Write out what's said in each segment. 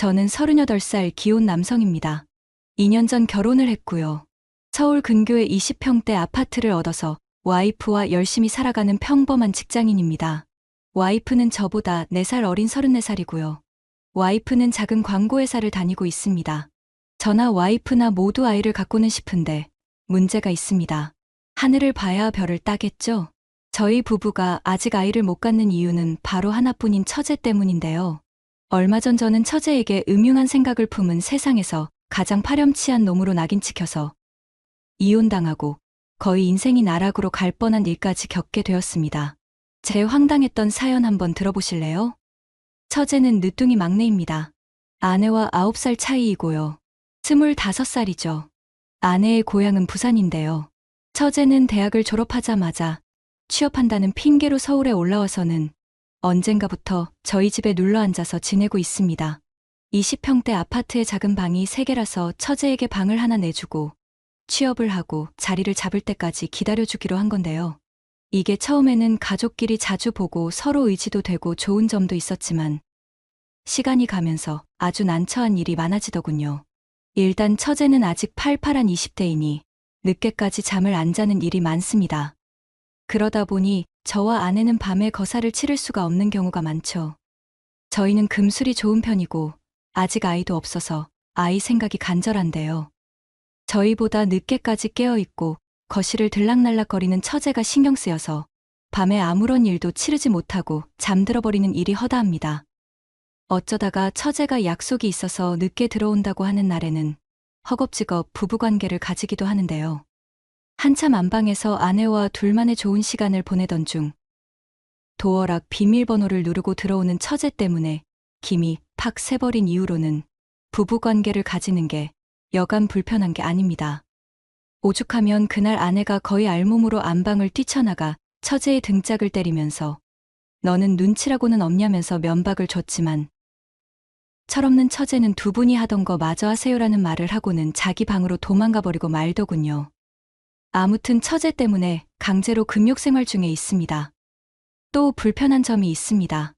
저는 38살 기혼 남성입니다. 2년 전 결혼을 했고요. 서울 근교의 20평대 아파트를 얻어서 와이프와 열심히 살아가는 평범한 직장인입니다. 와이프는 저보다 4살 어린 34살이고요. 와이프는 작은 광고회사를 다니고 있습니다. 저나 와이프나 모두 아이를 갖고는 싶은데 문제가 있습니다. 하늘을 봐야 별을 따겠죠? 저희 부부가 아직 아이를 못 갖는 이유는 바로 하나뿐인 처제 때문인데요. 얼마 전 저는 처제에게 음흉한 생각을 품은 세상에서 가장 파렴치한 놈으로 낙인 찍혀서 이혼당하고 거의 인생이 나락으로 갈 뻔한 일까지 겪게 되었습니다. 제 황당했던 사연 한번 들어보실래요? 처제는 늦둥이 막내입니다. 아내와 9살 차이이고요. 25살이죠. 아내의 고향은 부산인데요. 처제는 대학을 졸업하자마자 취업한다는 핑계로 서울에 올라와서는 언젠가부터 저희 집에 눌러 앉아서 지내고 있습니다. 20평대 아파트의 작은 방이 3개라서 처제에게 방을 하나 내주고 취업을 하고 자리를 잡을 때까지 기다려주기로 한 건데요. 이게 처음에는 가족끼리 자주 보고 서로 의지도 되고 좋은 점도 있었지만 시간이 가면서 아주 난처한 일이 많아지더군요. 일단 처제는 아직 팔팔한 20대이니 늦게까지 잠을 안 자는 일이 많습니다. 그러다 보니 저와 아내는 밤에 거사를 치를 수가 없는 경우가 많죠. 저희는 금술이 좋은 편이고 아직 아이도 없어서 아이 생각이 간절한데요. 저희보다 늦게까지 깨어있고 거실을 들락날락거리는 처제가 신경 쓰여서 밤에 아무런 일도 치르지 못하고 잠들어버리는 일이 허다합니다. 어쩌다가 처제가 약속이 있어서 늦게 들어온다고 하는 날에는 허겁지겁 부부관계를 가지기도 하는데요. 한참 안방에서 아내와 둘만의 좋은 시간을 보내던 중 도어락 비밀번호를 누르고 들어오는 처제 때문에 김이 팍 새버린 이후로는 부부관계를 가지는 게 여간 불편한 게 아닙니다. 오죽하면 그날 아내가 거의 알몸으로 안방을 뛰쳐나가 처제의 등짝을 때리면서 너는 눈치라고는 없냐면서 면박을 줬지만 철없는 처제는 두 분이 하던 거 마저 하세요라는 말을 하고는 자기 방으로 도망가 버리고 말더군요. 아무튼 처제 때문에 강제로 금욕 생활 중에 있습니다. 또 불편한 점이 있습니다.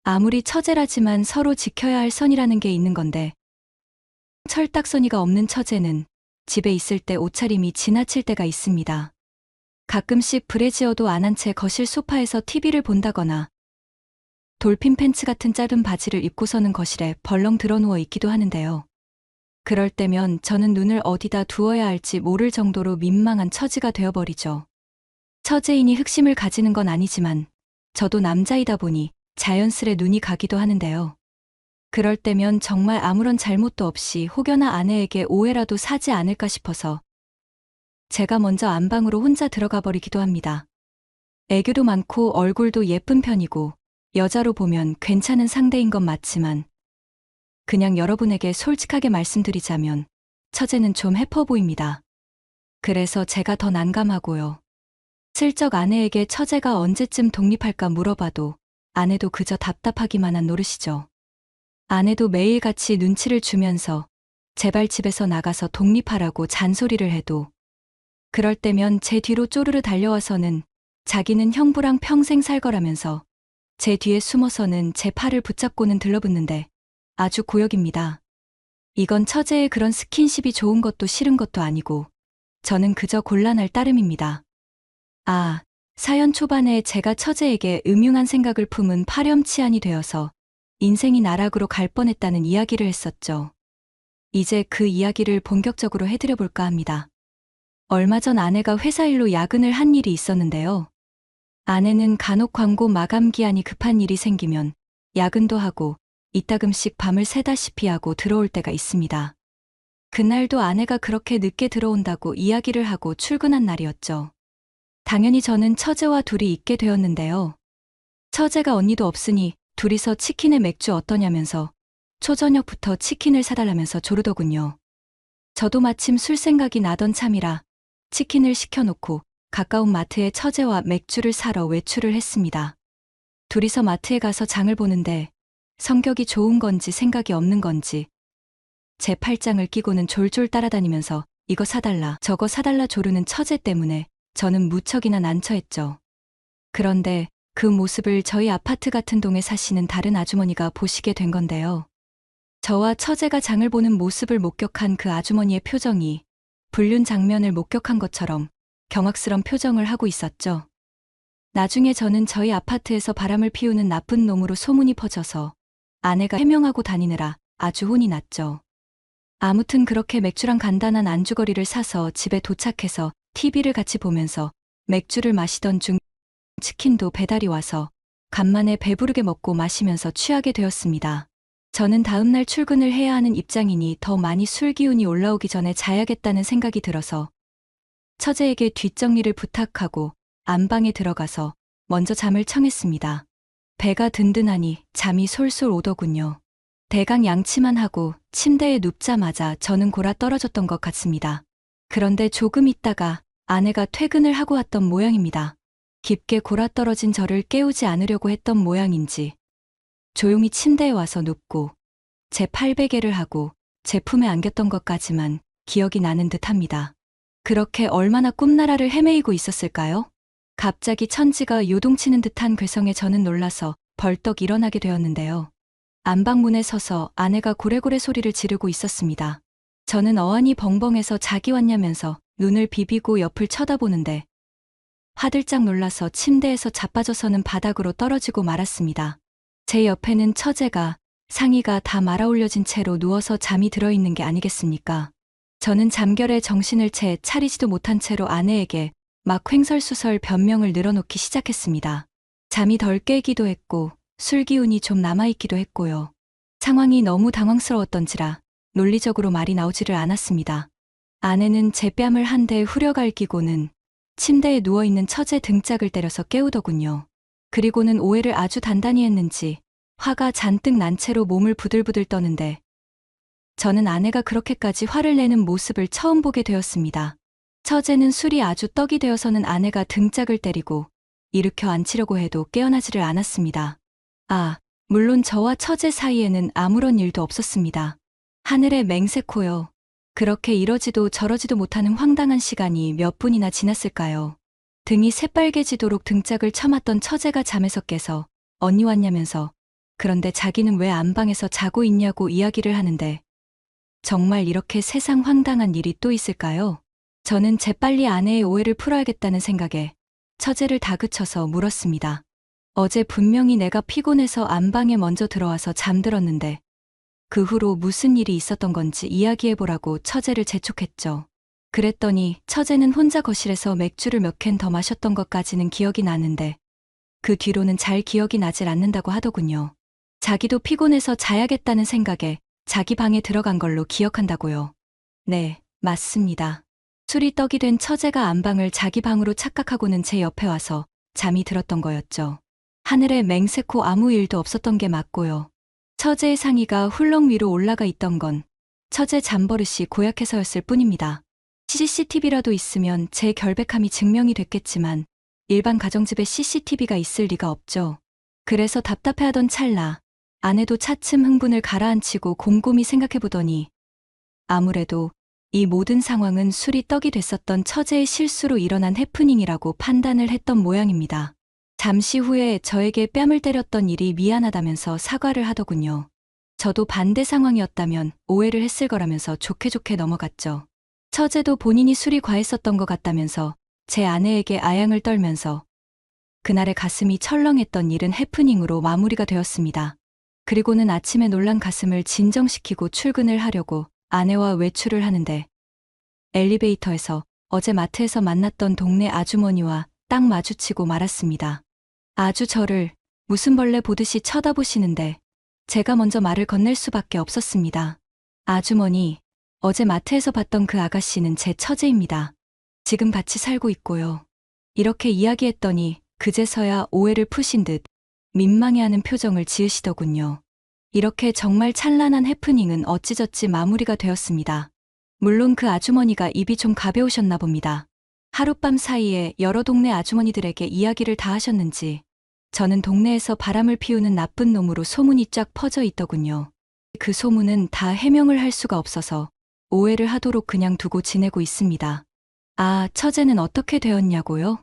아무리 처제라지만 서로 지켜야 할 선이라는 게 있는 건데 철딱서니가 없는 처제는 집에 있을 때 옷차림이 지나칠 때가 있습니다. 가끔씩 브래지어도 안 한 채 거실 소파에서 TV를 본다거나 돌핀 팬츠 같은 짧은 바지를 입고서는 거실에 벌렁 드러누워 있기도 하는데요. 그럴 때면 저는 눈을 어디다 두어야 할지 모를 정도로 민망한 처지가 되어버리죠. 처제인이 흑심을 가지는 건 아니지만 저도 남자이다 보니 자연스레 눈이 가기도 하는데요. 그럴 때면 정말 아무런 잘못도 없이 혹여나 아내에게 오해라도 사지 않을까 싶어서 제가 먼저 안방으로 혼자 들어가 버리기도 합니다. 애교도 많고 얼굴도 예쁜 편이고 여자로 보면 괜찮은 상대인 건 맞지만 그냥 여러분에게 솔직하게 말씀드리자면 처제는 좀 해퍼 보입니다. 그래서 제가 더 난감하고요. 슬쩍 아내에게 처제가 언제쯤 독립할까 물어봐도 아내도 그저 답답하기만 한 노릇이죠. 아내도 매일같이 눈치를 주면서 제발 집에서 나가서 독립하라고 잔소리를 해도 그럴 때면 제 뒤로 쪼르르 달려와서는 자기는 형부랑 평생 살 거라면서 제 뒤에 숨어서는 제 팔을 붙잡고는 들러붙는데 아주 고역입니다. 이건 처제의 그런 스킨십이 좋은 것도 싫은 것도 아니고 저는 그저 곤란할 따름입니다. 아, 사연 초반에 제가 처제에게 음흉한 생각을 품은 파렴치한이 되어서 인생이 나락으로 갈 뻔했다는 이야기를 했었죠. 이제 그 이야기를 본격적으로 해드려 볼까 합니다. 얼마 전 아내가 회사 일로 야근을 한 일이 있었는데요. 아내는 간혹 광고 마감 기한이 급한 일이 생기면 야근도 하고 이따금씩 밤을 새다시피 하고 들어올 때가 있습니다. 그날도 아내가 그렇게 늦게 들어온다고 이야기를 하고 출근한 날이었죠. 당연히 저는 처제와 둘이 있게 되었는데요. 처제가 언니도 없으니 둘이서 치킨에 맥주 어떠냐면서 초저녁부터 치킨을 사달라면서 조르더군요. 저도 마침 술 생각이 나던 참이라 치킨을 시켜놓고 가까운 마트에 처제와 맥주를 사러 외출을 했습니다. 둘이서 마트에 가서 장을 보는데 성격이 좋은 건지 생각이 없는 건지 제 팔짱을 끼고는 졸졸 따라다니면서 이거 사달라 저거 사달라 조르는 처제 때문에 저는 무척이나 난처했죠. 그런데 그 모습을 저희 아파트 같은 동에 사시는 다른 아주머니가 보시게 된 건데요. 저와 처제가 장을 보는 모습을 목격한 그 아주머니의 표정이 불륜 장면을 목격한 것처럼 경악스런 표정을 하고 있었죠. 나중에 저는 저희 아파트에서 바람을 피우는 나쁜 놈으로 소문이 퍼져서 아내가 해명하고 다니느라 아주 혼이 났죠. 아무튼 그렇게 맥주랑 간단한 안주거리를 사서 집에 도착해서 TV를 같이 보면서 맥주를 마시던 중 치킨도 배달이 와서 간만에 배부르게 먹고 마시면서 취하게 되었습니다. 저는 다음날 출근을 해야 하는 입장이니 더 많이 술 기운이 올라오기 전에 자야겠다는 생각이 들어서 처제에게 뒷정리를 부탁하고 안방에 들어가서 먼저 잠을 청했습니다. 배가 든든하니 잠이 솔솔 오더군요. 대강 양치만 하고 침대에 눕자마자 저는 골아 떨어졌던 것 같습니다. 그런데 조금 있다가 아내가 퇴근을 하고 왔던 모양입니다. 깊게 골아 떨어진 저를 깨우지 않으려고 했던 모양인지 조용히 침대에 와서 눕고 제 팔베개를 하고 제 품에 안겼던 것까지만 기억이 나는 듯합니다. 그렇게 얼마나 꿈나라를 헤매이고 있었을까요? 갑자기 천지가 요동치는 듯한 괴성에 저는 놀라서 벌떡 일어나게 되었는데요. 안방문에 서서 아내가 고래고래 소리를 지르고 있었습니다. 저는 어안이 벙벙해서 자기 왔냐면서 눈을 비비고 옆을 쳐다보는데 화들짝 놀라서 침대에서 자빠져서는 바닥으로 떨어지고 말았습니다. 제 옆에는 처제가 상의가 다 말아올려진 채로 누워서 잠이 들어있는 게 아니겠습니까? 저는 잠결에 정신을 채 차리지도 못한 채로 아내에게 막 횡설수설 변명을 늘어놓기 시작했습니다. 잠이 덜 깨기도 했고 술 기운이 좀 남아있기도 했고요. 상황이 너무 당황스러웠던지라 논리적으로 말이 나오지를 않았습니다. 아내는 제 뺨을 한 대 후려갈기고는 침대에 누워있는 처제 등짝을 때려서 깨우더군요. 그리고는 오해를 아주 단단히 했는지 화가 잔뜩 난 채로 몸을 부들부들 떠는데 저는 아내가 그렇게까지 화를 내는 모습을 처음 보게 되었습니다. 처제는 술이 아주 떡이 되어서는 아내가 등짝을 때리고 일으켜 앉히려고 해도 깨어나지를 않았습니다. 물론 저와 처제 사이에는 아무런 일도 없었습니다. 하늘의 맹세코요. 그렇게 이러지도 저러지도 못하는 황당한 시간이 몇 분이나 지났을까요? 등이 새빨개지도록 등짝을 쳐맞던 처제가 잠에서 깨서 언니 왔냐면서 그런데 자기는 왜 안방에서 자고 있냐고 이야기를 하는데 정말 이렇게 세상 황당한 일이 또 있을까요? 저는 재빨리 아내의 오해를 풀어야겠다는 생각에 처제를 다그쳐서 물었습니다. 어제 분명히 내가 피곤해서 안방에 먼저 들어와서 잠들었는데 그 후로 무슨 일이 있었던 건지 이야기해보라고 처제를 재촉했죠. 그랬더니 처제는 혼자 거실에서 맥주를 몇 캔 더 마셨던 것까지는 기억이 나는데 그 뒤로는 잘 기억이 나질 않는다고 하더군요. 자기도 피곤해서 자야겠다는 생각에 자기 방에 들어간 걸로 기억한다고요. 네, 맞습니다. 술이 떡이 된 처제가 안방을 자기 방으로 착각하고는 제 옆에 와서 잠이 들었던 거였죠. 하늘에 맹세코 아무 일도 없었던 게 맞고요. 처제의 상의가 훌렁 위로 올라가 있던 건 처제 잠버릇이 고약해서였을 뿐입니다. CCTV라도 있으면 제 결백함이 증명이 됐겠지만 일반 가정집에 CCTV가 있을 리가 없죠. 그래서 답답해하던 찰나 아내도 차츰 흥분을 가라앉히고 곰곰이 생각해보더니 아무래도 이 모든 상황은 술이 떡이 됐었던 처제의 실수로 일어난 해프닝이라고 판단을 했던 모양입니다. 잠시 후에 저에게 뺨을 때렸던 일이 미안하다면서 사과를 하더군요. 저도 반대 상황이었다면 오해를 했을 거라면서 좋게 좋게 넘어갔죠. 처제도 본인이 술이 과했었던 것 같다면서 제 아내에게 아양을 떨면서 그날의 가슴이 철렁했던 일은 해프닝으로 마무리가 되었습니다. 그리고는 아침에 놀란 가슴을 진정시키고 출근을 하려고 아내와 외출을 하는데 엘리베이터에서 어제 마트에서 만났던 동네 아주머니와 딱 마주치고 말았습니다. 아주 저를 무슨 벌레 보듯이 쳐다보시는데 제가 먼저 말을 건넬 수밖에 없었습니다. 아주머니, 어제 마트에서 봤던 그 아가씨는 제 처제입니다. 지금 같이 살고 있고요. 이렇게 이야기했더니 그제서야 오해를 푸신 듯 민망해하는 표정을 지으시더군요. 이렇게 정말 찬란한 해프닝은 어찌저찌 마무리가 되었습니다. 물론 그 아주머니가 입이 좀 가벼우셨나 봅니다. 하룻밤 사이에 여러 동네 아주머니들에게 이야기를 다 하셨는지 저는 동네에서 바람을 피우는 나쁜 놈으로 소문이 쫙 퍼져 있더군요. 그 소문은 다 해명을 할 수가 없어서 오해를 하도록 그냥 두고 지내고 있습니다. 처제는 어떻게 되었냐고요?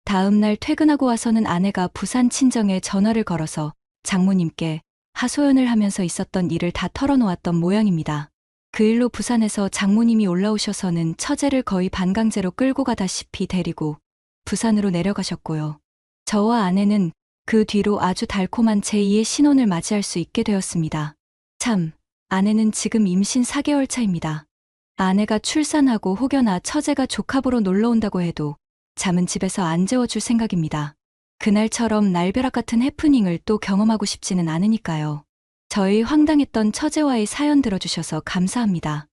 다음 날 퇴근하고 와서는 아내가 부산 친정에 전화를 걸어서 장모님께 하소연을 하면서 있었던 일을 다 털어놓았던 모양입니다. 그 일로 부산에서 장모님이 올라오셔서는 처제를 거의 반강제로 끌고 가다시피 데리고 부산으로 내려가셨고요. 저와 아내는 그 뒤로 아주 달콤한 제2의 신혼을 맞이할 수 있게 되었습니다. 참, 아내는 지금 임신 4개월 차입니다. 아내가 출산하고 혹여나 처제가 조카보러 놀러 온다고 해도 잠은 집에서 안 재워줄 생각입니다. 그날처럼 날벼락 같은 해프닝을 또 경험하고 싶지는 않으니까요. 저희 황당했던 처제와의 사연 들어주셔서 감사합니다.